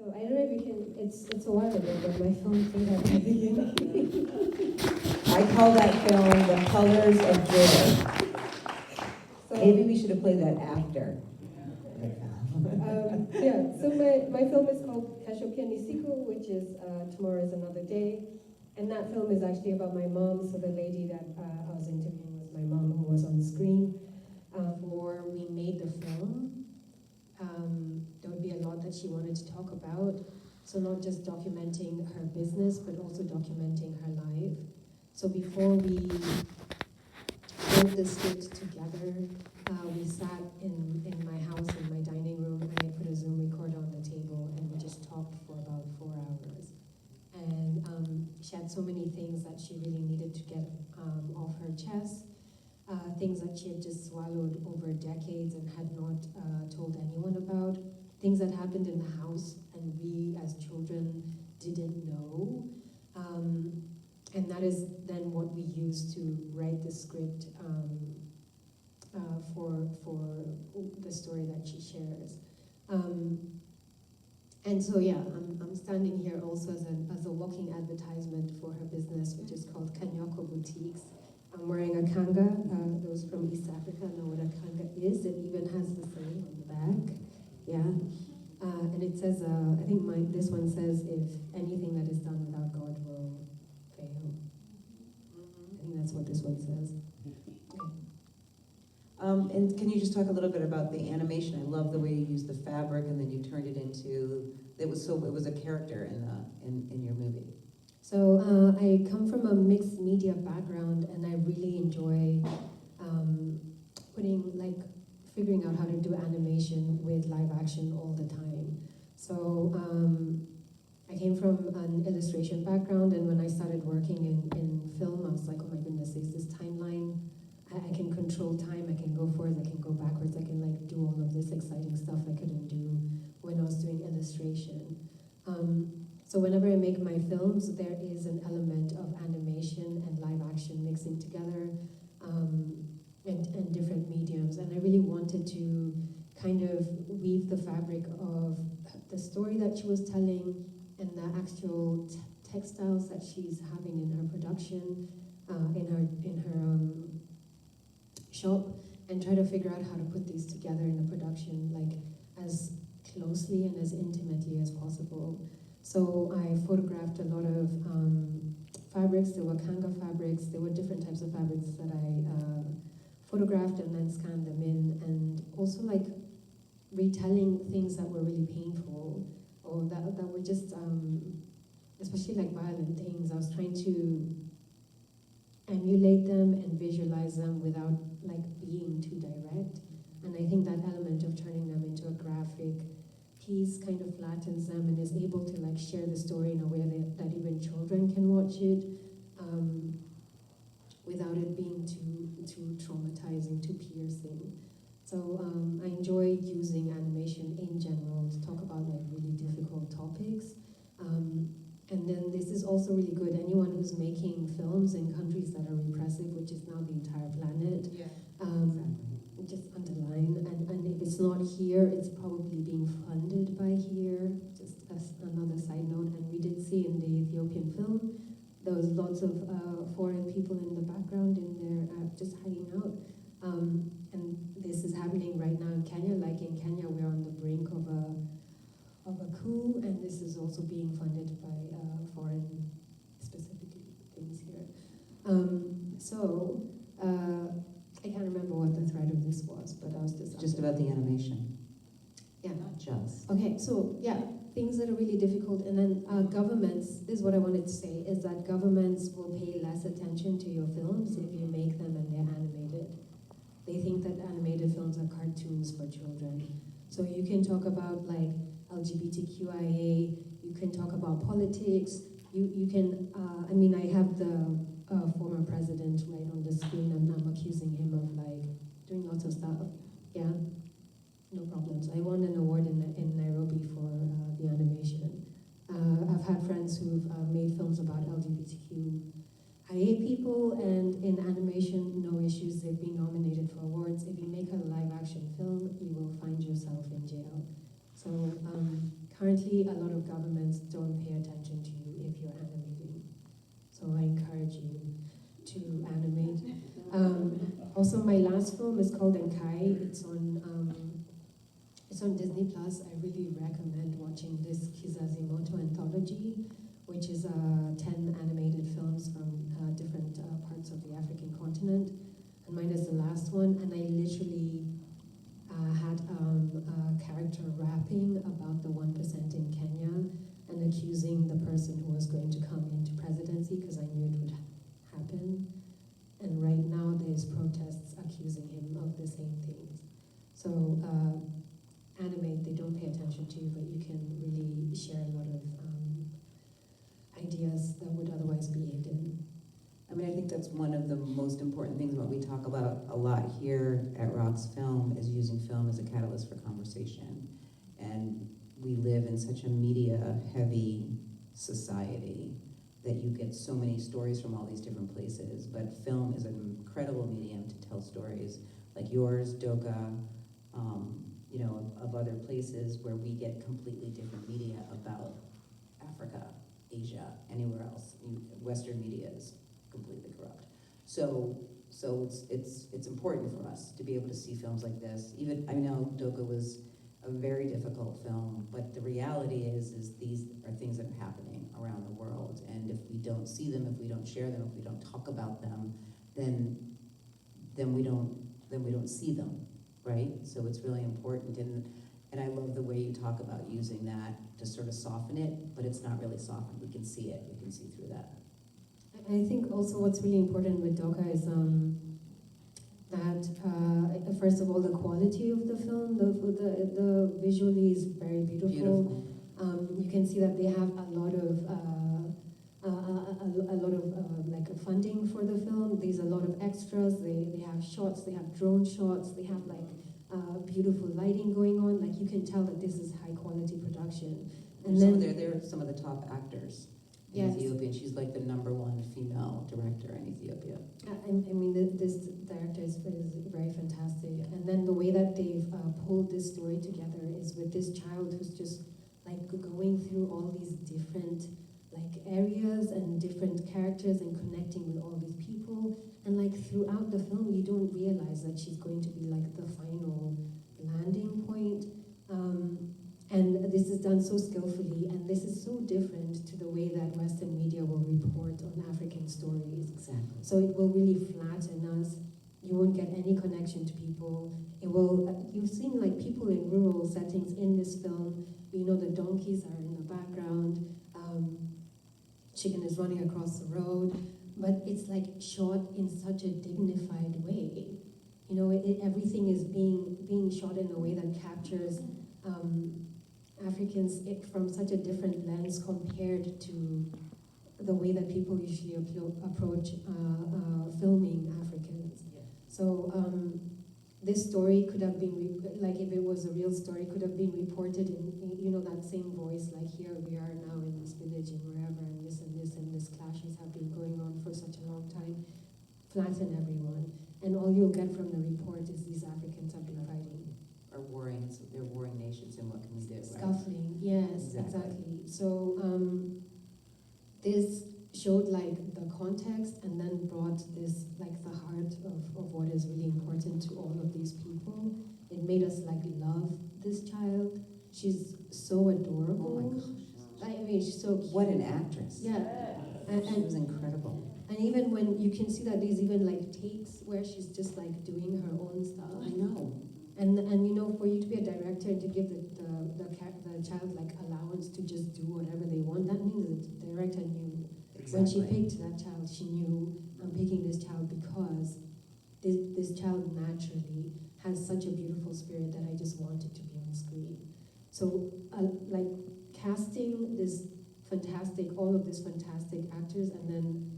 So I don't know if you can, it's a while ago, but my film played at the beginning. I call that film The Colors of Joy. So, Maybe we should have played that after. so my film is called Kesho Pia Ni Siku, which is Tomorrow is Another Day. And that film is actually about my mom. So the lady that I was interviewing was my mom, who was on screen. Before we made the film, there would be a lot that she wanted to talk about. So not just documenting her business, but also documenting her life. So before we wrote the script together, we sat in my house, in my dining room, and I put a Zoom recorder on the table, and we just talked for about 4 hours. And she had so many things that she really needed to get off her chest, things that she had just swallowed over decades and had not told anyone about, things that happened in the house and we as children didn't know. And that is then what we use to write the script for the story that she shares. And so yeah, I'm standing here also as a walking advertisement for her business, which is called Kanyoko Boutiques. I'm wearing a kanga. Those from East Africa know what a kanga is. It even has the saying on the back. Yeah. And it says, I think this one says, if anything that is done without God will fail. I think that's what this one says. And can you just talk a little bit about the animation? I love the way you used the fabric and then you turned it into, it was a character in your movie. So I come from a mixed media background, and I really enjoy figuring out how to do animation with live action all the time. So I came from an illustration background, and when I started working in film, I was like, oh my goodness, there's this timeline. I can control time, I can go forwards, I can go backwards, I can do all of this exciting stuff I couldn't do when I was doing illustration. So whenever I make my films, there is an element of animation and live action mixing together, and different mediums. And I really wanted to kind of weave the fabric of the story that she was telling and the actual textiles that she's having in her production, in her shop, and try to figure out how to put these together in a production as closely and as intimately as possible. So I photographed a lot of fabrics. There were kanga fabrics. There were different types of fabrics that I photographed and then scanned them in, and also retelling things that were really painful or that were just, especially violent things. I was trying to emulate them and visualize them without being too direct. And I think that element of turning them into a graphic piece kind of flattens them and is able to share the story in a way that even children can watch it without it being too traumatizing, too piercing. So I enjoy using animation in general to talk about really difficult topics. And then this is also really good. Anyone who's making films in countries that are repressive, which is now the entire planet, just underline. And if it's not here, it's probably being funded by here, just as another side note. And we did see in the Ethiopian film, there was lots of foreign people in the background in there just hanging out. And this is happening right now in Kenya. In Kenya, we're on the brink of a coup, and this is also being funded by foreign, specifically, things here. I can't remember what the thread of this was, but I was just about the animation. Yeah. Not just. Okay, so yeah, things that are really difficult, and then governments, this is what I wanted to say, is that governments will pay less attention to your films if you make them and they're animated. They think that animated films are cartoons for children. So you can talk about LGBTQIA, you can talk about politics, you can, I have the former president right on the screen, and I'm accusing him of doing lots of stuff. Yeah, no problems. I won an award in Nairobi for the animation. I've had friends who've made films about LGBTQIA people, and in animation, no issues. They've been nominated for awards. If you make a live action film, you will find yourself in jail. So currently a lot of governments don't pay attention to you if you're animating. So I encourage you to animate. Also, my last film is called Nkai. It's on Disney Plus. I really recommend watching this Kizazimoto anthology, which is 10 animated films from different parts of the African continent. And mine is the last one, and I literally had a character rapping about the 1% in Kenya and accusing the person who was going to come into presidency, because I knew it would happen. And right now there's protests accusing him of the same things. So animate, they don't pay attention to you, but you can really share a lot of ideas that would otherwise be hidden. I mean, I think that's one of the most important things what we talk about a lot here at ROXFILM is using film as a catalyst for conversation. And we live in such a media-heavy society that you get so many stories from all these different places, but film is an incredible medium to tell stories like yours, Doka, you know, of other places where we get completely different media about Africa, Asia, anywhere else. Western media is completely corrupt. So it's important for us to be able to see films like this. Even, I know Doka was a very difficult film, but the reality is these are things that are happening around the world, and if we don't see them, if we don't share them, if we don't talk about them, then we don't see them, right? So it's really important, and I love the way you talk about using that to sort of soften it, but it's not really softened. We can see it. We can see through that. I think also what's really important with Doka is that first of all, the quality of the film, the visually is very beautiful. You can see that they have a lot of like funding for the film. There's a lot of extras. They have shots. They have drone shots. They have like beautiful lighting going on. Like you can tell that this is high quality production. And then they're some of the top actors in Ethiopia, and she's like the #1 female director in Ethiopia. I mean, this director is very fantastic. And then the way that they've pulled this story together is with this child who's just like going through all these different like areas and different characters and connecting with all these people. And like throughout the film, you don't realize that she's going to be like the final landing point. And this is done so skillfully, and this is so different to the way that Western media will report on African stories. Exactly. So it will really flatten us. You won't get any connection to people. It will. You've seen like people in rural settings in this film. You know, the donkeys are in the background. Chicken is running across the road, but it's like shot in such a dignified way. You know, everything is being shot in a way that captures Africans from such a different lens compared to the way that people usually approach filming Africans. Yeah. So this story could have been, like if it was a real story, could have been reported in, you know, that same voice, like here we are now in this village and wherever, and this clashes have been going on for such a long time. Flatten everyone. And all you'll get from the report is these Africans have been fighting. They're warring nations, and what can we do, right? Scuffling, yes, exactly. So this showed like the context and then brought this like the heart of what is really important to all of these people. It made us like love this child. She's so adorable. Oh my gosh. I mean, she's so cute. What an actress. Yeah. She was incredible. And even when you can see that there's even like takes where she's just like doing her own stuff. I know. And you know, for you to be a director and to give the child like allowance to just do whatever they want, that means the director knew. Exactly. When she picked that child, she knew, I'm picking this child because this child naturally has such a beautiful spirit that I just wanted to be on screen. So like casting this all of these fantastic actors, and then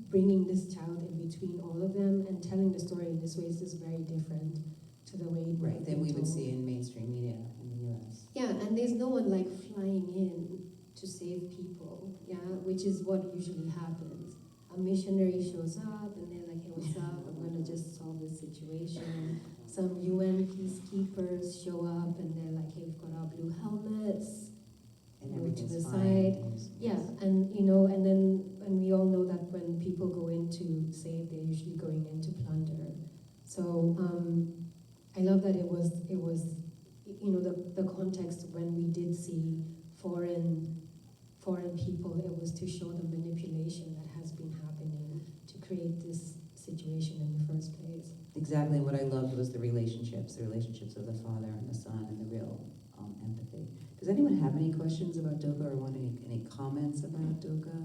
bringing this child in between all of them and telling the story in this way is just very different to the way Right, that we would see in mainstream media in the U.S. Yeah, and there's no one like flying in to save people, yeah, which is what usually happens. A missionary shows up and they're like, hey, what's up? I'm gonna just solve this situation. some UN peacekeepers show up and they're like, hey, we've got our blue helmets, And move to the everything's side. fine. Yeah, and you know, and we all know that when people go into save, they're usually going into plunder. So I love that it was you know, the context when we did see foreign people, it was to show the manipulation that has been happening to create this situation in the first place. Exactly, what I loved was the relationships of the father and the son, and the real empathy. Does anyone have any questions about Doka or want any comments about Doka?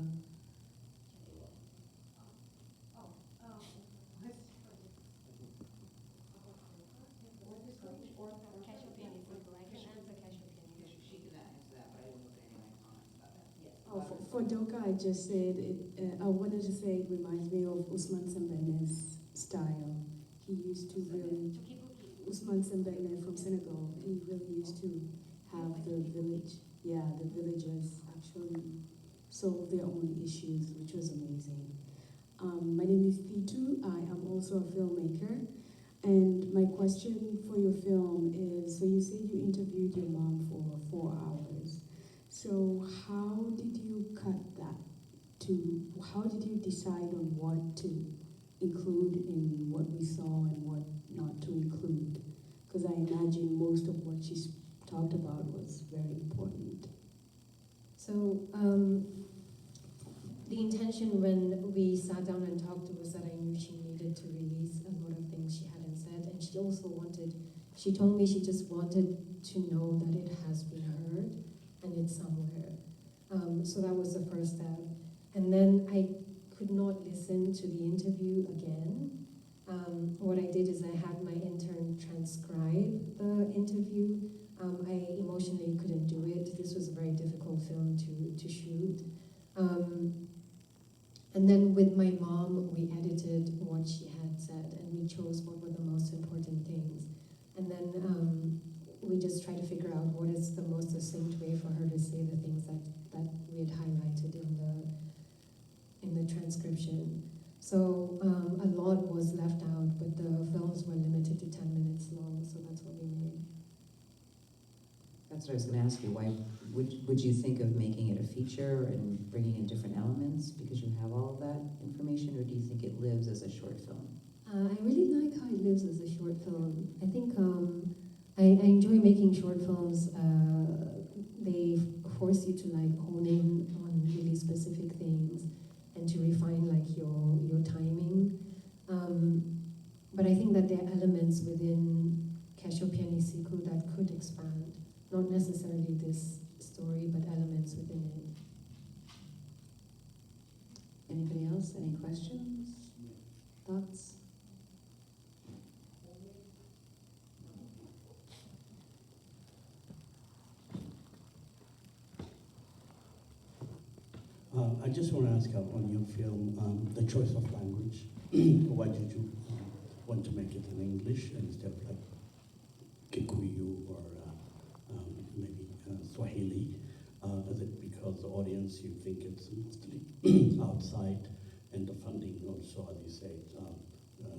For Doka, I just said, I wanted to say it reminds me of Usman Sembene's style. He used to really, Usman Sembene from Senegal, he really used to have the villagers actually solve their own issues, which was amazing. My name is Pitu, I am also a filmmaker, and my question for your film is, so you said you interviewed your mom for 4 hours. So how did you cut that how did you decide on what to include in what we saw and what not to include? Because I imagine most of what she talked about was very important. So the intention when we sat down and talked was that I knew she needed to release a lot of things she hadn't said, and she also she told me she just wanted to know that it has been heard and it's somewhere. So that was the first step. And then I could not listen to the interview again. What I did is I had my intern transcribe the interview. I emotionally couldn't do it. This was a very difficult film to shoot. And then with my mom, we edited what she had said and we chose what were the most important things. And then we just tried to figure out what is the most succinct way for her to say the things that we had highlighted in the transcription. So a lot was left out, but the films were limited to 10 minutes long, so that's what we made. That's what I was going to ask you. Why would you think of making it a feature and bringing in different elements because you have all of that information, or do you think it lives as a short film? I really like how it lives as a short film. I think I enjoy making short films. They force you to like hone in on really specific things and to refine like your timing. But I think that there are elements within Kesho Pia Ni Siku that could expand. Not necessarily this story, but elements within it. Anybody else? Any questions? Thoughts? I just want to ask on your film, the choice of language. Why did you want to make it in English instead of like Kikuyu or maybe Swahili? Is it because the audience, you think it's mostly outside and the funding also, as you said,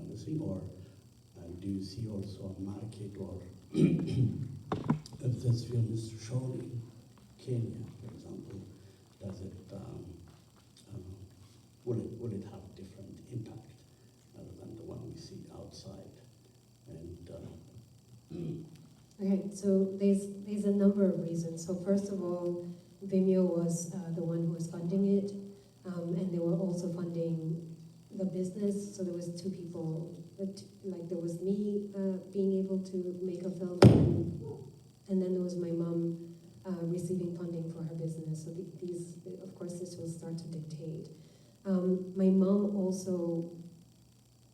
missing? Or do you see also a market, or if this film is shown in Kenya, for example, does it, will it have different impact other than the one we see outside? And Okay, so there's a number of reasons. So first of all, Vimeo was the one who was funding it, and they were also funding the business. So there was two people, like there was me being able to make a film, and then there was my mom receiving funding for her business. So these, of course, this will start to dictate. My mom also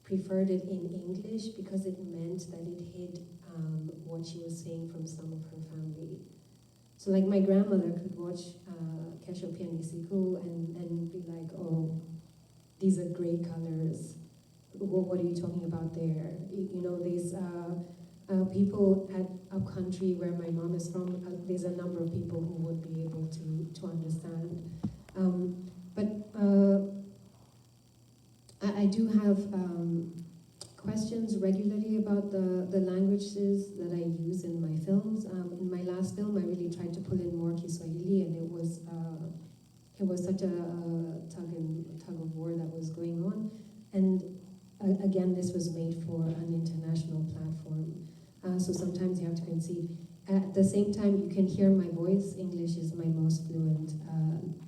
preferred it in English because it meant that it hid what she was saying from some of her family. So like my grandmother could watch Kesho Pia Ni Siku and be like, oh, these are great colors. What are you talking about there? You know, there's people at upcountry where my mom is from, there's a number of people who would be able to understand. But I do have questions regularly about the languages that I use in my films. In my last film, I really tried to pull in more Kiswahili, and it was such a tug of war that was going on. And again, this was made for an international platform, so sometimes you have to concede. At the same time, you can hear my voice. English is my most fluent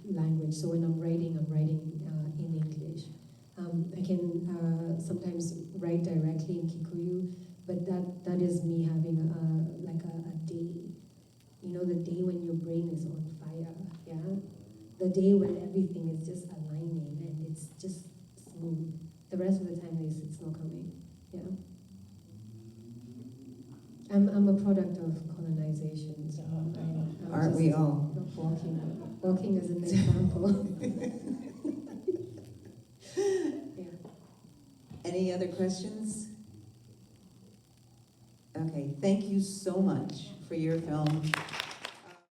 language, so when I'm writing in English. I can sometimes write directly in Kikuyu, but that is me having a day. You know, the day when your brain is on fire, yeah? The day when everything is just aligning and it's just smooth. The rest of the time it's not coming, yeah? I'm a product of colonization, so Aren't we all? Walking as an example. Any other questions? Okay, thank you so much for your film.